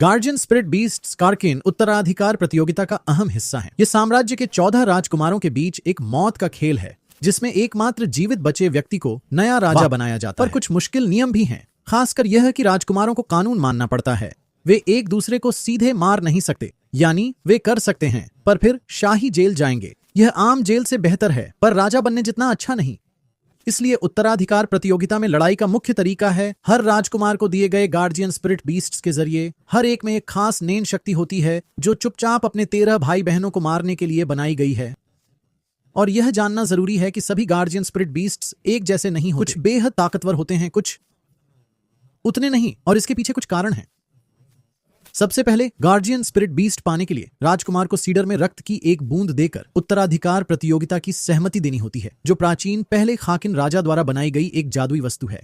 Guardian spirit beast स्कारकिन उत्तराधिकार प्रतियोगिता का अहम हिस्सा है। ये साम्राज्य के 14 राजकुमारों के बीच एक मौत का खेल है, जिसमें एकमात्र जीवित बचे व्यक्ति को नया राजा बनाया जाता है। पर कुछ मुश्किल नियम भी हैं, खासकर यह कि राजकुमारों को कानून मानना पड़ता है। वे एक दूसरे को सीधे मार नहीं सकते, यानी वे कर सकते हैं पर फिर शाही जेल जाएंगे। यह आम जेल से बेहतर है, पर राजा बनने जितना अच्छा नहीं। इसलिए उत्तराधिकार प्रतियोगिता में लड़ाई का मुख्य तरीका है हर राजकुमार को दिए गए गार्जियन स्पिरिट बीस्ट्स के जरिए हर एक में एक खास नेन शक्ति होती है जो चुपचाप अपने 13 भाई बहनों को मारने के लिए बनाई गई है। और यह जानना जरूरी है कि सभी गार्जियन स्पिरिट बीस्ट्स एक जैसे नहीं होते। कुछ बेहद ताकतवर होते हैं, कुछ उतने नहीं, और इसके पीछे कुछ कारण हैं। सबसे पहले, गार्जियन स्पिरिट बीस्ट पाने के लिए राजकुमार को सीडर में रक्त की एक बूंद देकर उत्तराधिकार प्रतियोगिता की सहमति देनी होती है, जो प्राचीन पहले खाकिन राजा द्वारा बनाई गई एक जादुई वस्तु है।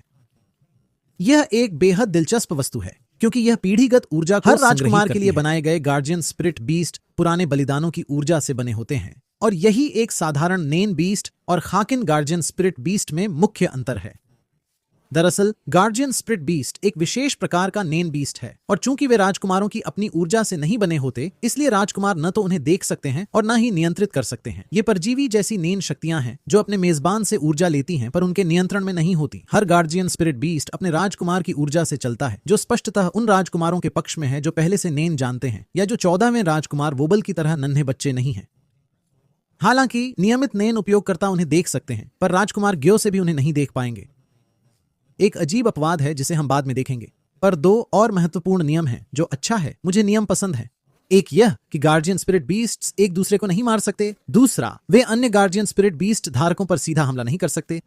यह एक बेहद दिलचस्प वस्तु है क्योंकि यह पीढ़ीगत ऊर्जा को हर राजकुमार के लिए बनाए गए गार्जियन स्पिरिट बीस्ट पुराने बलिदानों की ऊर्जा से बने होते हैं, और यही एक साधारण नेन बीस्ट और खाकिन गार्जियन स्पिरिट बीस्ट में मुख्य अंतर है। दरअसल गार्जियन स्पिरिट बीस्ट एक विशेष प्रकार का नेन बीस्ट है, और चूंकि वे राजकुमारों की अपनी ऊर्जा से नहीं बने होते, इसलिए राजकुमार न तो उन्हें देख सकते हैं और न ही नियंत्रित कर सकते हैं। ये परजीवी जैसी नेन शक्तियां हैं जो अपने मेजबान से ऊर्जा लेती हैं पर उनके नियंत्रण में नहीं होती। हर गार्जियन स्पिरिट बीस्ट अपने राजकुमार की ऊर्जा से चलता है, जो स्पष्टतः उन राजकुमारों के पक्ष में है जो पहले से नेन जानते हैं या जो 14वें राजकुमार वोबल की तरह नन्हे बच्चे नहीं हैं। हालांकि नियमित नेन उपयोगकर्ता उन्हें देख सकते हैं, पर राजकुमार ग्यो से भी उन्हें नहीं देख पाएंगे। एक अजीब अपवाद है जिसे हम बाद में देखेंगे, पर 2 और महत्वपूर्ण नियम हैं जो अच्छा है, मुझे नियम पसंद है। एक यह कि गार्जियन स्पिरिट बीस्ट्स एक दूसरे को नहीं मार सकते। दूसरा, वे अन्य गार्जियन स्पिरिट बीस्ट धारकों पर सीधा हमला नहीं कर सकते।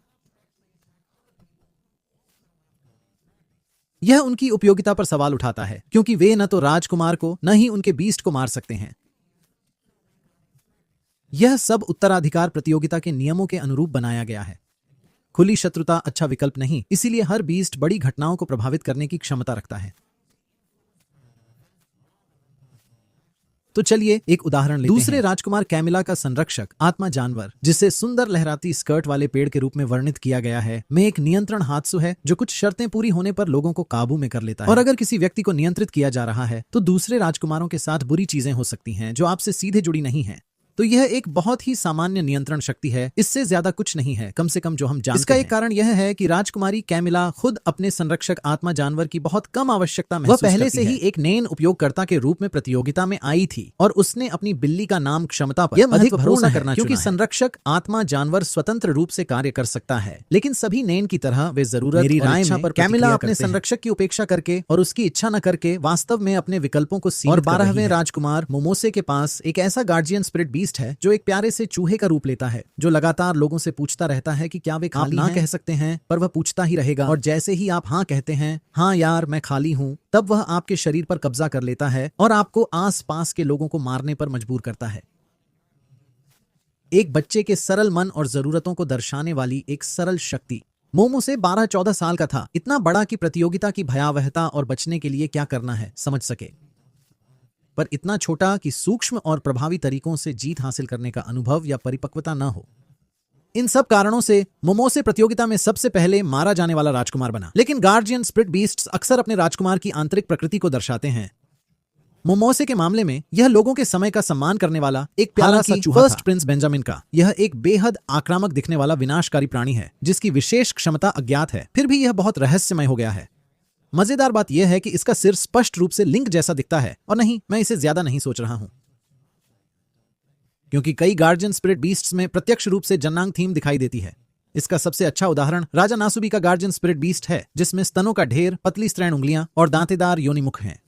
यह उनकी उपयोगिता पर सवाल उठाता है क्योंकि वे न तो राजकुमार को न ही उनके बीस्ट को मार सकते हैं। यह सब उत्तराधिकार प्रतियोगिता के नियमों के अनुरूप बनाया गया है। खुली शत्रुता अच्छा विकल्प नहीं, इसीलिए हर बीस्ट बड़ी घटनाओं को प्रभावित करने की क्षमता रखता है। तो चलिए एक उदाहरण लेते हैं। दूसरे राजकुमार कैमिला का संरक्षक आत्मा जानवर, जिसे सुंदर लहराती स्कर्ट वाले पेड़ के रूप में वर्णित किया गया है, में एक नियंत्रण हादसू है जो कुछ शर्तें पूरी होने पर लोगों को काबू में कर लेता है। और अगर किसी व्यक्ति को नियंत्रित किया जा रहा है तो दूसरे राजकुमारों के साथ बुरी चीजें हो सकती हैं जो आपसे सीधे जुड़ी नहीं हैं। तो यह एक बहुत ही सामान्य नियंत्रण शक्ति है, इससे ज्यादा कुछ नहीं है, कम से कम जो हम जानते हैं। इसका एक कारण यह है कि राजकुमारी कैमिला खुद अपने संरक्षक आत्मा जानवर की बहुत कम आवश्यकता महसूस करती है। वह पहले से ही एक नेन उपयोगकर्ता के रूप में प्रतियोगिता में आई थी और उसने अपनी बिल्ली का नाम क्षमता पर अधिक भरोसा करना क्योंकि संरक्षक आत्मा जानवर स्वतंत्र रूप से कार्य कर सकता है, लेकिन सभी नेन की तरह वे जरूरत मेरी राय में कैमिला अपने संरक्षक की उपेक्षा करके और उसकी इच्छा न करके वास्तव में अपने विकल्पों को सीमित कर रही है। और 12वें राजकुमार मोमोसे के पास एक ऐसा गार्जियन स्पिरिट बीस्ट है जो एक प्यारे से चूहे का रूप लेता है, जो लगातार लोगों से पूछता रहता है कि क्या वे खाली हैं? कह सकते हैं, पर वह पूछता ही रहेगा, और जैसे ही आप हाँ कहते हैं, हाँ यार मैं खाली हूं, तब वह आपके शरीर पर कब्जा कर लेता है और आपको आस-पास के लोगों को मारने पर मजबूर करता है। एक बच्चे के सरल मन और जरूरतों को दर्शाने वाली एक सरल शक्ति। मोमोसे 12-14 साल का था, इतना बड़ा कि प्रतियोगिता की भयावहता और बचने के लिए क्या करना है समझ सके, पर इतना छोटा कि सूक्ष्म और प्रभावी तरीकों से जीत हासिल करने का अनुभव या परिपक्वता न हो। इन सब कारणों से मोमोसे प्रतियोगिता में सबसे पहले मारा जाने वाला राजकुमार बना। लेकिन गार्जियन स्पिरिट बीस्ट्स अक्सर अपने राजकुमार की आंतरिक प्रकृति को दर्शाते हैं। मोमोसे के मामले में यह लोगों के समय का सम्मान करने वाला एक प्यारा सा चूहा फर्स्ट प्रिंस बेंजामिन का। यह एक बेहद आक्रामक दिखने वाला विनाशकारी प्राणी है जिसकी विशेष क्षमता अज्ञात है, फिर भी यह बहुत रहस्यमय हो गया है। मजेदार बात यह है कि इसका सिर स्पष्ट रूप से लिंक जैसा दिखता है, और नहीं, मैं इसे ज्यादा नहीं सोच रहा हूं, क्योंकि कई गार्जियन स्पिरिट बीस्ट्स में प्रत्यक्ष रूप से जन्नांग थीम दिखाई देती है। इसका सबसे अच्छा उदाहरण राजा नासुबी का गार्जियन स्पिरिट बीस्ट है, जिसमें स्तनों का ढेर, पतली स्त्रैण उंगलियां और दांतेदार योनिमुख हैं।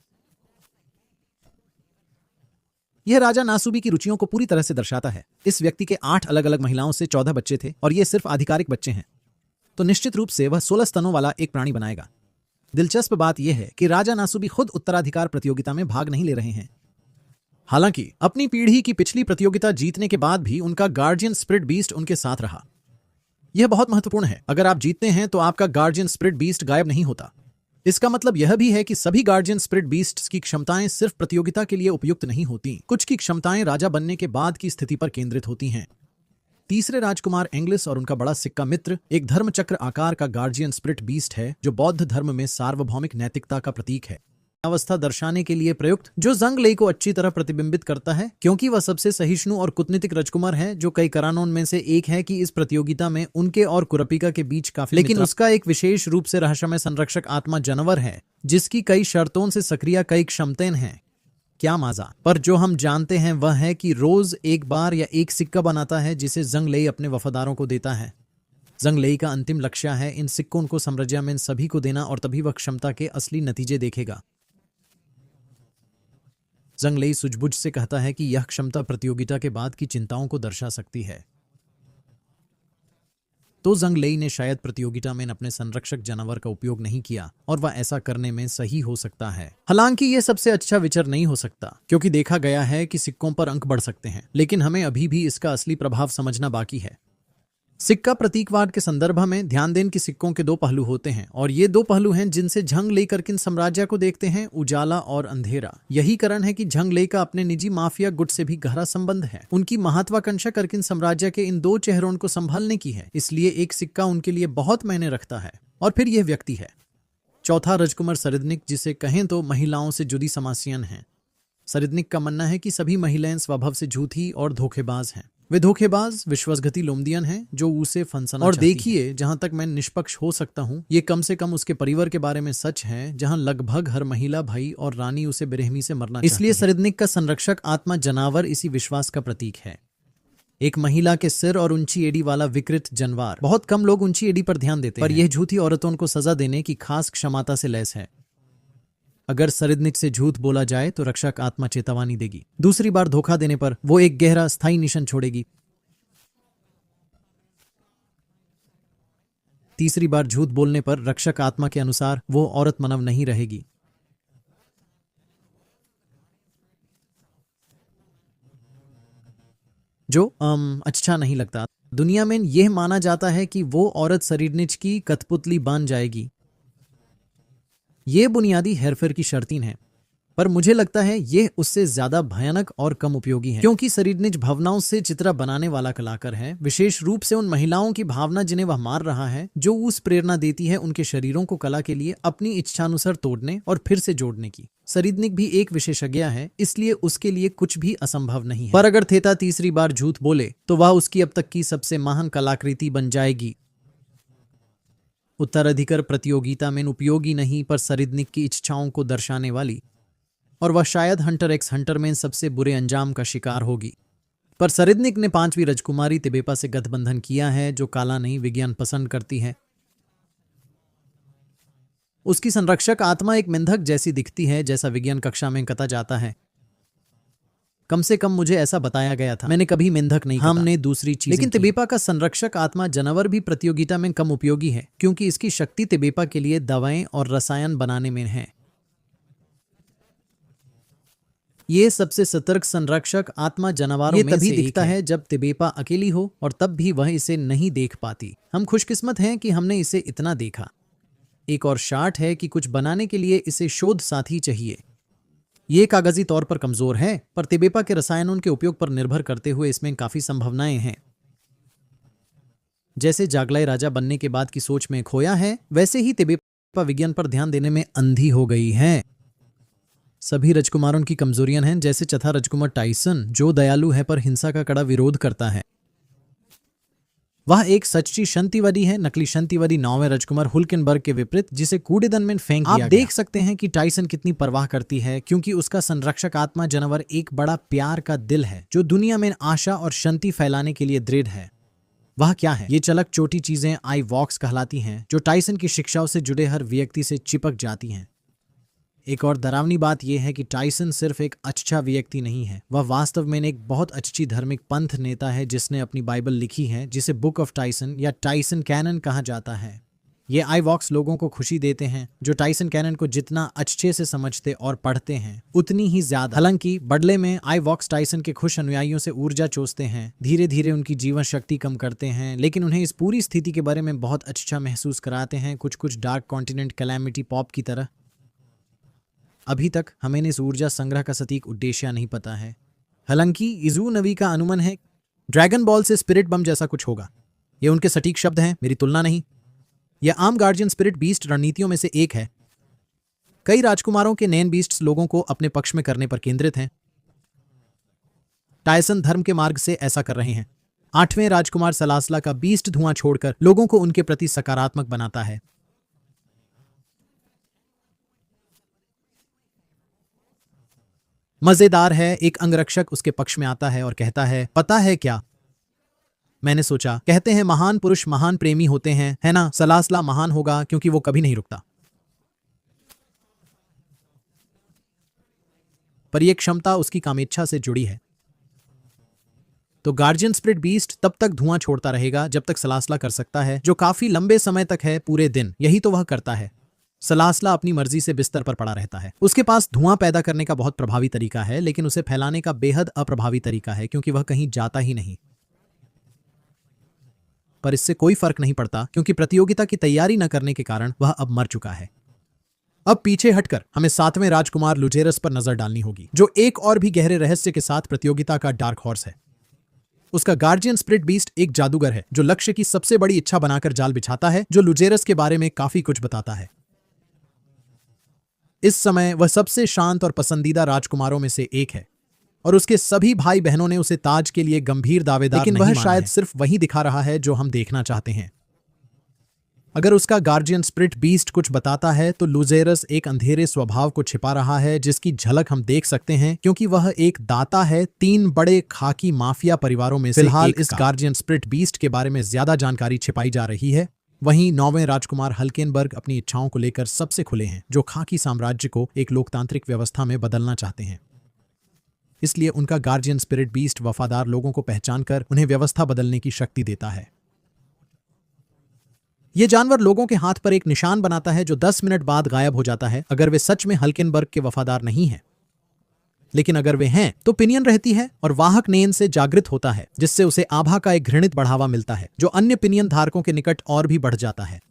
यह राजा नासुबी की रुचियों को पूरी तरह से दर्शाता है। इस व्यक्ति के 8 अलग अलग महिलाओं से 14 बच्चे थे, और ये सिर्फ आधिकारिक बच्चे हैं, तो निश्चित रूप से वह 16 स्तनों वाला एक प्राणी बनाएगा। दिलचस्प बात यह है कि राजा नासुबी खुद उत्तराधिकार प्रतियोगिता में भाग नहीं ले रहे हैं। हालांकि अपनी पीढ़ी की पिछली प्रतियोगिता जीतने के बाद भी उनका गार्जियन स्पिरिट बीस्ट उनके साथ रहा। यह बहुत महत्वपूर्ण है। अगर आप जीतते हैं तो आपका गार्जियन स्पिरिट बीस्ट गायब नहीं होता। इसका मतलब यह भी है कि सभी गार्जियन स्पिरिट बीस्ट्स की क्षमताएं सिर्फ प्रतियोगिता के लिए उपयुक्त नहीं होती। कुछ की क्षमताएं राजा बनने के बाद की स्थिति पर केंद्रित होती हैं। तीसरे राजकुमार एंग्लिस और उनका बड़ा सिक्का मित्र एक धर्मचक्र आकार का गार्जियन स्पिरिट बीस्ट है जो बौद्ध धर्म में सार्वभौमिक नैतिकता का प्रतीक है। अवस्था दर्शाने के लिए प्रयुक्त, जो जंग लेई को अच्छी तरह प्रतिबिंबित करता है, क्योंकि वह सबसे सहिष्णु और कूटनीतिक राजकुमार है, जो कई करानों में से एक है कि इस प्रतियोगिता में उनके और कुरपिका के बीच काफी, लेकिन उसका एक विशेष रूप से रहस्यमय संरक्षक आत्मा जानवर है, जिसकी कई शर्तों से सक्रिय कई क्षमताएं हैं। क्या मजा। पर जो हम जानते हैं वह है कि रोज एक बार या एक सिक्का बनाता है, जिसे जंग लेई अपने वफादारों को देता है। जंग लेई का अंतिम लक्ष्य है इन सिक्कों को साम्राज्य में सभी को देना, और तभी वह क्षमता के असली नतीजे देखेगा। जंग लेई सूझबूझ से कहता है कि यह क्षमता प्रतियोगिता के बाद की चिंताओं को दर्शा सकती है। तो जंग लेई ने शायद प्रतियोगिता में अपने संरक्षक जानवर का उपयोग नहीं किया, और वह ऐसा करने में सही हो सकता है। हालांकि यह सबसे अच्छा विचार नहीं हो सकता, क्योंकि देखा गया है कि सिक्कों पर अंक बढ़ सकते हैं, लेकिन हमें अभी भी इसका असली प्रभाव समझना बाकी है। सिक्का प्रतीकवाद के संदर्भ में ध्यान दें कि सिक्कों के दो पहलू होते हैं, और ये दो पहलू हैं जिनसे झंग लेई किन साम्राज्य को देखते हैं, उजाला और अंधेरा। यही कारण है कि झंग लेई का अपने निजी माफिया गुट से भी गहरा संबंध है। उनकी महत्वाकांक्षा किन साम्राज्य के इन दो चेहरों को संभालने की है, इसलिए एक सिक्का उनके लिए बहुत मायने रखता है। और फिर यह व्यक्ति है चौथा राजकुमार सरिदनिक, जिसे कहें तो महिलाओं से जुड़ी समस्याएं हैं। सरिदनिक का मानना है कि सभी महिलाएं स्वभाव से झूठी और धोखेबाज हैं। वे धोखेबाज विश्वासघाती लोमदियन हैं जो उसे फंसाना और देखिए, जहां तक मैं निष्पक्ष हो सकता हूं, ये कम से कम उसके परिवार के बारे में सच है, जहां लगभग हर महिला, भाई और रानी उसे बेरहमी से मरना चाहती है। इसलिए सरिदनिक का संरक्षक आत्मा जानवर इसी विश्वास का प्रतीक है। एक महिला के सिर और ऊंची एड़ी वाला विकृत जानवर। बहुत कम लोग ऊंची एड़ी पर ध्यान देते हैं, पर यह झूठी औरतों को सजा देने की खास क्षमता से लैस है। अगर सरिदनिक से झूठ बोला जाए तो रक्षक आत्मा चेतावनी देगी। दूसरी बार धोखा देने पर वो एक गहरा स्थायी निशान छोड़ेगी। तीसरी बार झूठ बोलने पर रक्षक आत्मा के अनुसार वो औरत मानव नहीं रहेगी। जो अच्छा नहीं लगता। दुनिया में यह माना जाता है कि वो औरत सरिदनिक की कठपुतली बन जाएगी। ये बुनियादी हेरफेर की शर्तीन है, पर मुझे लगता है यह उससे ज्यादा भयानक और कम उपयोगी है, क्योंकि सरिदनिक भावनाओं से चित्र बनाने वाला कलाकार है, विशेष रूप से उन महिलाओं की भावना जिन्हें वह मार रहा है, जो उस प्रेरणा देती है उनके शरीरों को कला के लिए अपनी इच्छानुसार तोड़ने और फिर से जोड़ने की। सरिदनिक भी एक विशेषज्ञ है, इसलिए उसके लिए कुछ भी असंभव नहीं है। पर अगर थेता तीसरी बार झूठ बोले तो वह उसकी अब तक की सबसे महान कलाकृति बन जाएगी। उत्तराधिकार प्रतियोगिता में उपयोगी नहीं, पर सरिदनिक की इच्छाओं को दर्शाने वाली, और वह शायद हंटर एक्स हंटर में सबसे बुरे अंजाम का शिकार होगी। पर सरिदनिक ने 5वीं राजकुमारी तिबेपा से गठबंधन किया है, जो काला नहीं विज्ञान पसंद करती है। उसकी संरक्षक आत्मा एक मेंढक जैसी दिखती है, जैसा विज्ञान कक्षा में कहा जाता है। कम से कम मुझे ऐसा बताया गया था। मैंने कभी मेंढक नहीं, हमने दूसरी चीज। लेकिन तिबेपा का संरक्षक आत्मा जानवर भी प्रतियोगिता में कम उपयोगी है, क्योंकि इसकी शक्ति तिबेपा के लिए दवाएं और रसायन बनाने में है। ये सबसे सतर्क संरक्षक आत्मा जानवरों में तभी दिखता है जब तिबेपा अकेली हो, और तब भी वह इसे नहीं देख पाती। हम खुशकिस्मत हैं कि हमने इसे इतना देखा। एक और शार्ट है कि कुछ बनाने के लिए इसे शोध साथी चाहिए। ये कागजी तौर पर कमजोर है, पर तिबेपा के रसायनों के उपयोग पर निर्भर करते हुए इसमें काफी संभावनाएं हैं। जैसे जागलाई राजा बनने के बाद की सोच में खोया है, वैसे ही तिबेपा विज्ञान पर ध्यान देने में अंधी हो गई है। सभी राजकुमारों की कमजोरियां हैं, जैसे चौथा राजकुमार टाइसन, जो दयालु है पर हिंसा का कड़ा विरोध करता है। वह एक सच्ची शांतिवादी है, नकली शांतिवादी 9वें राजकुमार हुल्केनबर्ग के विपरीत, जिसे कूड़ेदान में फेंक दिया गया। आप देख सकते हैं कि टाइसन कितनी परवाह करती है, क्योंकि उसका संरक्षक आत्मा जानवर एक बड़ा प्यार का दिल है, जो दुनिया में आशा और शांति फैलाने के लिए दृढ़ है। वह क्या है? ये चलक छोटी चीजें आई वॉक्स कहलाती हैं, जो टाइसन की शिक्षाओं से जुड़े हर व्यक्ति से चिपक जाती हैं। एक और डरावनी बात यह है कि टाइसन सिर्फ एक अच्छा व्यक्ति नहीं है, वह वास्तव में एक बहुत अच्छी धार्मिक पंथ नेता है, जिसने अपनी बाइबल लिखी है, जिसे बुक ऑफ टाइसन या टाइसन कैनन कहा जाता है। ये आई वॉक्स लोगों को खुशी देते हैं, जो टाइसन कैनन को जितना अच्छे से समझते और पढ़ते हैं, उतनी ही ज्यादा। हालांकि बदले में आई वॉक्स टाइसन के खुश अनुयायियों से ऊर्जा चूसते हैं, धीरे धीरे उनकी जीवन शक्ति कम करते हैं, लेकिन उन्हें इस पूरी स्थिति के बारे में बहुत अच्छा महसूस कराते हैं, कुछ डार्क कॉन्टिनेंट कैलामिटी पॉप की तरह। अभी तक हमें इस ऊर्जा संग्रह का सटीक उद्देश्य नहीं पता है। हालांकि इजू नवी का अनुमान है ड्रैगन बॉल से स्पिरिट बम जैसा कुछ होगा। ये उनके सटीक शब्द हैं, मेरी तुलना नहीं। यह आम गार्जियन स्पिरिट बीस्ट रणनीतियों में से एक है। कई राजकुमारों के नैन बीस्ट्स लोगों को अपने पक्ष में करने पर केंद्रित हैं। टायसन धर्म के मार्ग से ऐसा कर रहे हैं। 8वें राजकुमार सलासला का बीस्ट धुआं छोड़कर लोगों को उनके प्रति सकारात्मक बनाता है। मजेदार है, एक अंगरक्षक उसके पक्ष में आता है और कहता है, पता है क्या, मैंने सोचा, कहते हैं महान पुरुष महान प्रेमी होते हैं, है ना? सलासला महान होगा क्योंकि वो कभी नहीं रुकता। पर यह क्षमता उसकी कामेच्छा से जुड़ी है। तो गार्जियन स्पिरिट बीस्ट तब तक धुआं छोड़ता रहेगा जब तक सलासला कर सकता है, जो काफी लंबे समय तक है, पूरे दिन। यही तो वह करता है। सलासला अपनी मर्जी से बिस्तर पर पड़ा रहता है। उसके पास धुआं पैदा करने का बहुत प्रभावी तरीका है, लेकिन उसे फैलाने का बेहद अप्रभावी तरीका है, क्योंकि वह कहीं जाता ही नहीं। पर इससे कोई फर्क नहीं पड़ता, क्योंकि प्रतियोगिता की तैयारी न करने के कारण वह अब मर चुका है। अब पीछे हटकर हमें 7वें राजकुमार लुजेरस पर नजर डालनी होगी, जो एक और भी गहरे रहस्य के साथ प्रतियोगिता का डार्क हॉर्स है। उसका गार्जियन स्पिरिट बीस्ट एक जादूगर है, जो लक्ष्य की सबसे बड़ी इच्छा बनाकर जाल बिछाता है, जो लुजेरस के बारे में काफी कुछ बताता है। इस समय वह सबसे शांत और पसंदीदा राजकुमारों में से एक है, और उसके सभी भाई बहनों ने उसे ताज के लिए गंभीर दावेदार नहीं माना है। लेकिन वह शायद सिर्फ वही दिखा रहा है जो हम देखना चाहते हैं। अगर उसका गार्जियन स्पिरिट बीस्ट कुछ बताता है तो लुजेरस एक अंधेरे स्वभाव को छिपा रहा है, जिसकी झलक हम देख सकते हैं, क्योंकि वह एक दाता है 3 बड़े खाकी माफिया परिवारों में से। फिलहाल इस गार्जियन स्पिरिट बीस्ट के बारे में ज्यादा जानकारी छिपाई जा रही है। वहीं 9वें राजकुमार हल्केनबर्ग अपनी इच्छाओं को लेकर सबसे खुले हैं, जो खाकी साम्राज्य को एक लोकतांत्रिक व्यवस्था में बदलना चाहते हैं। इसलिए उनका गार्जियन स्पिरिट बीस्ट वफादार लोगों को पहचानकर उन्हें व्यवस्था बदलने की शक्ति देता है। यह जानवर लोगों के हाथ पर एक निशान बनाता है, जो 10 मिनट बाद गायब हो जाता है, अगर वे सच में हल्केनबर्ग के वफादार नहीं हैं। लेकिन अगर वे हैं तो पिनियन रहती है और वाहक नेन से जागृत होता है, जिससे उसे आभा का एक घृणित बढ़ावा मिलता है, जो अन्य पिनियन धारकों के निकट और भी बढ़ जाता है।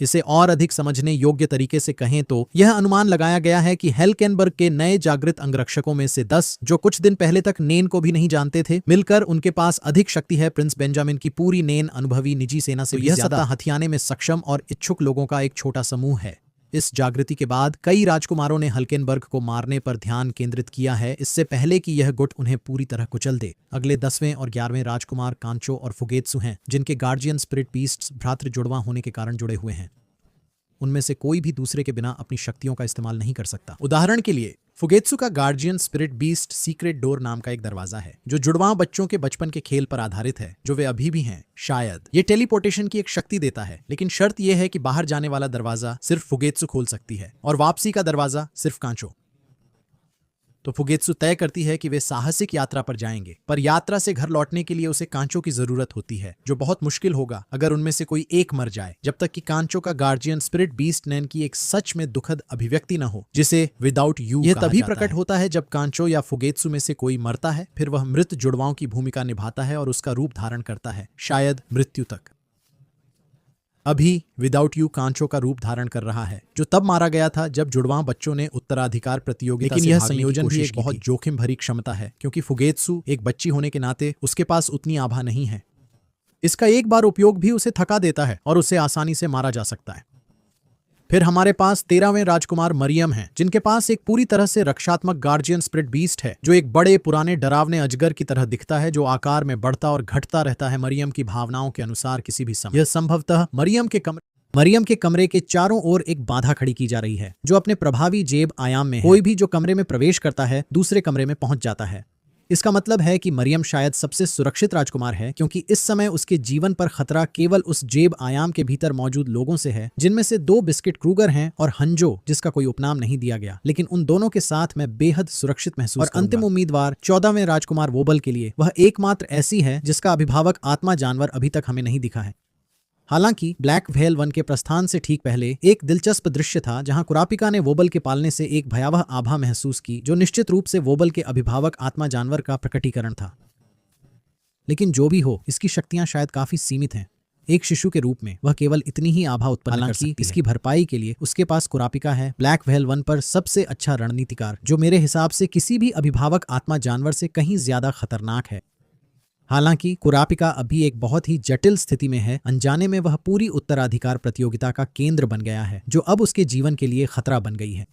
इसे और अधिक समझने योग्य तरीके से कहें तो यह अनुमान लगाया गया है कि हल्केनबर्ग के नए जागृत अंगरक्षकों में से 10, जो कुछ दिन पहले तक नेन को भी नहीं जानते थे, मिलकर उनके पास अधिक शक्ति है प्रिंस बेंजामिन की पूरी नेन अनुभवी निजी सेना से भी ज्यादा हथियाने में सक्षम और इच्छुक लोगों का एक छोटा समूह है। इस जागृति के बाद कई राजकुमारों ने हल्केनबर्ग को मारने पर ध्यान केंद्रित किया है, इससे पहले कि यह गुट उन्हें पूरी तरह कुचल दे। अगले 10वें और 11वें राजकुमार कांचो और फुगेत्सु हैं, जिनके गार्जियन स्पिरिट बीस्ट्स भ्रातृ जुड़वा होने के कारण जुड़े हुए हैं। उनमें से कोई भी दूसरे के बिना अपनी शक्तियों का इस्तेमाल नहीं कर सकता। उदाहरण के लिए फुगेत्सु का guardian spirit beast secret door नाम का एक दरवाजा है, जो जुड़वां बच्चों के बचपन के खेल पर आधारित है, जो वे अभी भी हैं। शायद ये टेलीपोर्टेशन की एक शक्ति देता है, लेकिन शर्त यह है कि बाहर जाने वाला दरवाजा सिर्फ फुगेत्सु खोल सकती है और वापसी का दरवाजा सिर्फ कांचो। तो फुगेत्सु तय करती है कि वे साहसिक यात्रा पर जाएंगे, पर यात्रा से घर लौटने के लिए उसे कांचो की जरूरत होती है, जो बहुत मुश्किल होगा अगर उनमें से कोई एक मर जाए, जब तक कि कांचो का गार्जियन स्पिरिट बीस्ट नैन की एक सच में दुखद अभिव्यक्ति न हो, जिसे विदाउट यू। यह तभी प्रकट होता है जब कांचो या फुगेत्सु में से कोई मरता है, फिर वह मृत जुड़वाओं की भूमिका निभाता है और उसका रूप धारण करता है, शायद मृत्यु तक। अभी विदाउट यू कांचो का रूप धारण कर रहा है, जो तब मारा गया था जब जुड़वां बच्चों ने उत्तराधिकार प्रतियोगिता से भागने की कोशिश की। लेकिन यह संयोजन भी एक बहुत जोखिम भरी क्षमता है, क्योंकि फुगेत्सु एक बच्ची होने के नाते उसके पास उतनी आभा नहीं है। इसका एक बार उपयोग भी उसे थका देता है और उसे आसानी से मारा जा सकता है। फिर हमारे पास 13वें राजकुमार मरियम हैं, जिनके पास एक पूरी तरह से रक्षात्मक गार्जियन स्पिरिट बीस्ट है, जो एक बड़े पुराने डरावने अजगर की तरह दिखता है, जो आकार में बढ़ता और घटता रहता है मरियम की भावनाओं के अनुसार किसी भी समय। यह संभवतः मरियम के कमरे के चारों ओर एक बाधा खड़ी की जा रही है, जो अपने प्रभावी जेब आयाम में है। कोई भी जो कमरे में प्रवेश करता है दूसरे कमरे में पहुंच जाता है। इसका मतलब है कि मरियम शायद सबसे सुरक्षित राजकुमार है, क्योंकि इस समय उसके जीवन पर खतरा केवल उस जेब आयाम के भीतर मौजूद लोगों से है, जिनमें से 2 बिस्किट क्रूगर हैं और हंजो, जिसका कोई उपनाम नहीं दिया गया, लेकिन उन दोनों के साथ मैं बेहद सुरक्षित महसूस करूंगा। और अंतिम उम्मीदवार 14वें राजकुमार वोबल के लिए वह एकमात्र ऐसी है जिसका अभिभावक आत्मा जानवर अभी तक हमें नहीं दिखा है। हालांकि ब्लैक व्हेल 1 के प्रस्थान से ठीक पहले एक दिलचस्प दृश्य था, जहां कुरापिका ने वोबल के पालने से एक भयावह आभा महसूस की, जो निश्चित रूप से वोबल के अभिभावक आत्मा जानवर का प्रकटीकरण था। लेकिन जो भी हो, इसकी शक्तियां शायद काफी सीमित हैं। एक शिशु के रूप में वह केवल इतनी ही आभा उत्पन्न कर सकती है। इसकी भरपाई के लिए उसके पास कुरापिका है, ब्लैक व्हेल 1 पर सबसे अच्छा रणनीतिकार, जो मेरे हिसाब से किसी भी अभिभावक आत्मा जानवर से कहीं ज्यादा खतरनाक है। हालांकि कुरापिका अभी एक बहुत ही जटिल स्थिति में है। अनजाने में वह पूरी उत्तराधिकार प्रतियोगिता का केंद्र बन गया है, जो अब उसके जीवन के लिए खतरा बन गई है।